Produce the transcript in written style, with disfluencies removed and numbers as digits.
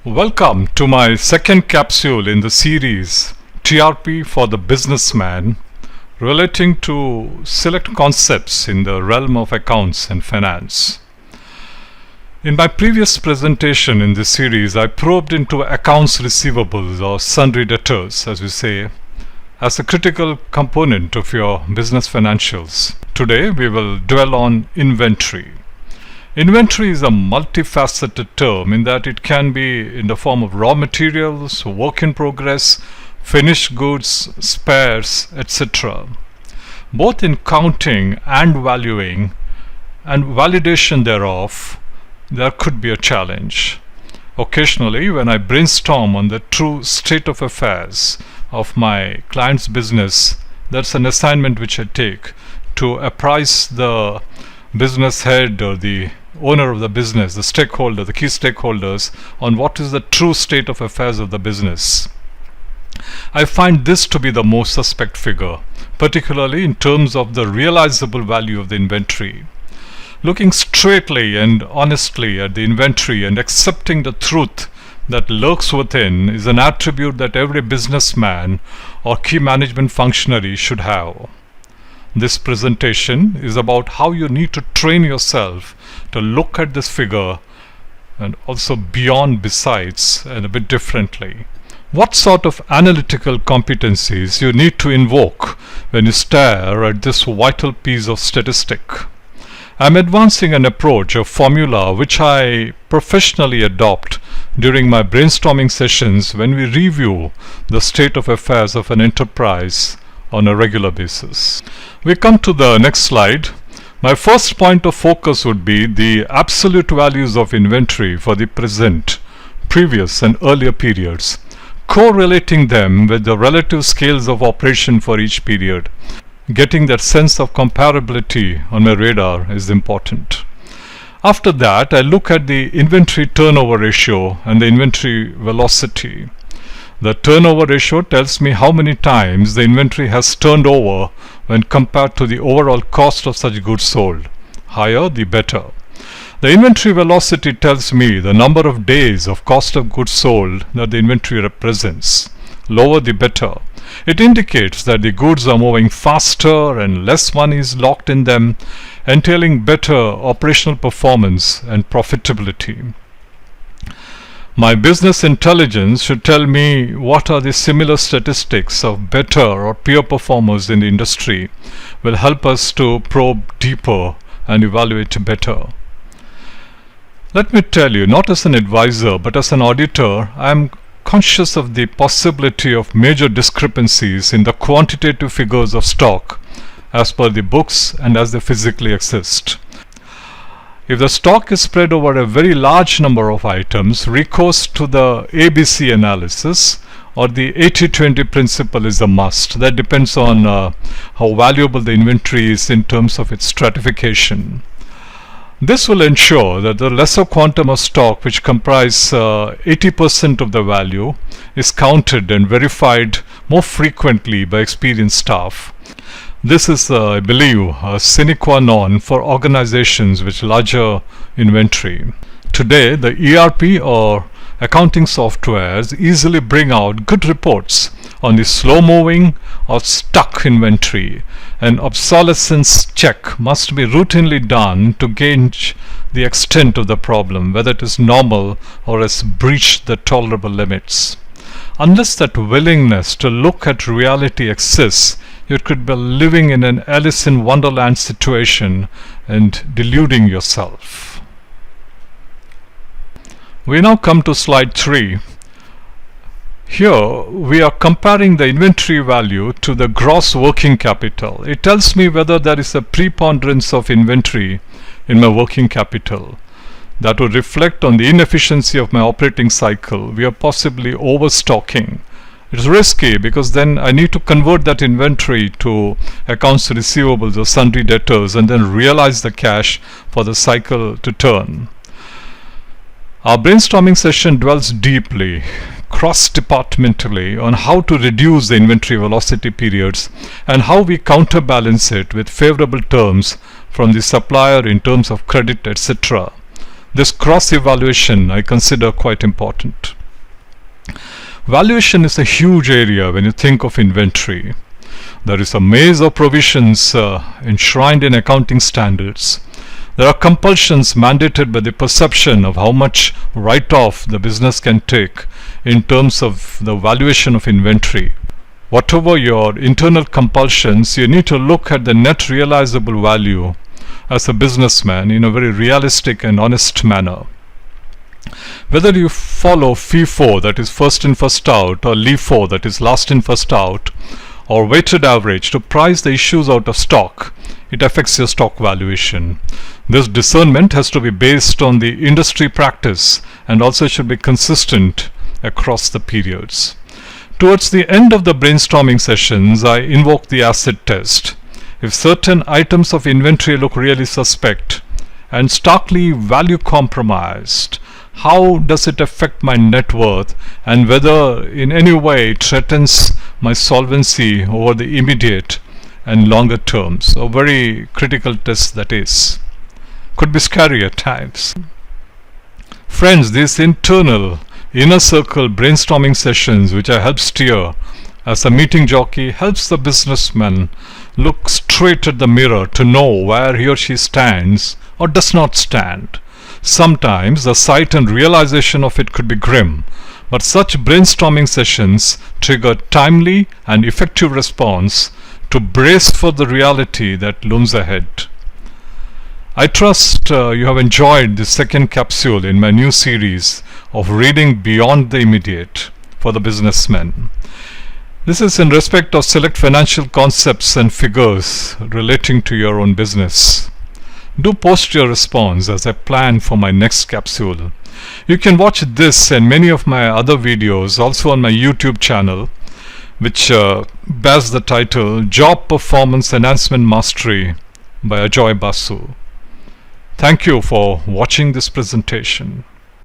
Welcome to my second capsule in the series TRP for the Businessman, relating to select concepts in the realm of accounts and finance. In my previous presentation in this series, I probed into accounts receivables, or sundry debtors as we say, as a critical component of your business financials. Today we will dwell on inventory. Inventory is a multifaceted term in that it can be in the form of raw materials, work in progress, finished goods, spares, etc. Both in counting and valuing and validation thereof, there could be a challenge. Occasionally, when I brainstorm on the true state of affairs of my client's business, that's an assignment which I take to apprise the business head or the owner of the business, the stakeholder, the key stakeholders, on what is the true state of affairs of the business. I find this to be the most suspect figure, particularly in terms of the realizable value of the inventory. Looking straightly and honestly at the inventory and accepting the truth that lurks within is an attribute that every businessman or key management functionary should have. This presentation is about how you need to train yourself to look at this figure and also beyond, besides, and a bit differently. What sort of analytical competencies you need to invoke when you stare at this vital piece of statistic. I'm advancing an approach, a formula which I professionally adopt during my brainstorming sessions when we review the state of affairs of an enterprise on a regular basis. We come to the next slide. My first point of focus would be the absolute values of inventory for the present, previous and earlier periods, correlating them with the relative scales of operation for each period. Getting that sense of comparability on my radar is important. After that, I look at the inventory turnover ratio and the inventory velocity. The turnover ratio tells me how many times the inventory has turned over when compared to the overall cost of such goods sold. Higher, the better. The inventory velocity tells me the number of days of cost of goods sold that the inventory represents. Lower, the better. It indicates that the goods are moving faster and less money is locked in them, entailing better operational performance and profitability. My business intelligence should tell me what are the similar statistics of better or peer performers in the industry, will help us to probe deeper and evaluate better. Let me tell you, not as an advisor but as an auditor, I am conscious of the possibility of major discrepancies in the quantitative figures of stock as per the books and as they physically exist. If the stock is spread over a very large number of items, recourse to the ABC analysis or the 80-20 principle is a must. That depends on how valuable the inventory is in terms of its stratification. This will ensure that the lesser quantum of stock, which comprise 80% of the value, is counted and verified more frequently by experienced staff. This is, I believe, a sine qua non for organizations with larger inventory. Today, the ERP or accounting softwares easily bring out good reports on the slow-moving or stuck inventory. An obsolescence check must be routinely done to gauge the extent of the problem, whether it is normal or has breached the tolerable limits. Unless that willingness to look at reality exists, you could be living in an Alice in Wonderland situation and deluding yourself. We now come to slide 3. Here we are comparing the inventory value to the gross working capital. It tells me whether there is a preponderance of inventory in my working capital. That would reflect on the inefficiency of my operating cycle. We are possibly overstocking. It's risky because then I need to convert that inventory to accounts receivables or sundry debtors and then realize the cash for the cycle to turn. Our brainstorming session dwells deeply, cross-departmentally, on how to reduce the inventory velocity periods and how we counterbalance it with favorable terms from the supplier in terms of credit, etc. This cross-evaluation I consider quite important. Valuation is a huge area when you think of inventory. There is a maze of provisions enshrined in accounting standards. There are compulsions mandated by the perception of how much write-off the business can take in terms of the valuation of inventory. Whatever your internal compulsions, you need to look at the net realizable value as a businessman in a very realistic and honest manner. Whether you follow FIFO, that is first in first out, or LIFO, that is last in first out, or weighted average to price the issues out of stock, it affects your stock valuation. This discernment has to be based on the industry practice and also should be consistent across the periods. Towards the end of the brainstorming sessions, I invoke the acid test. If certain items of inventory look really suspect and starkly value compromised, how does it affect my net worth and whether in any way it threatens my solvency over the immediate and longer terms? A very critical test that is. Could be scary at times. Friends, these internal inner circle brainstorming sessions which I help steer as a meeting jockey helps the businessman look straight at the mirror to know where he or she stands or does not stand. Sometimes the sight and realization of it could be grim, but such brainstorming sessions trigger timely and effective response to brace for the reality that looms ahead. I trust you have enjoyed this second capsule in my new series of reading beyond the immediate for the businessman. This is in respect of select financial concepts and figures relating to your own business. Do post your response as I plan for my next capsule. You can watch this and many of my other videos also on my YouTube channel, which bears the title Job Performance Enhancement Mastery by Ajoy Basu. Thank you for watching this presentation.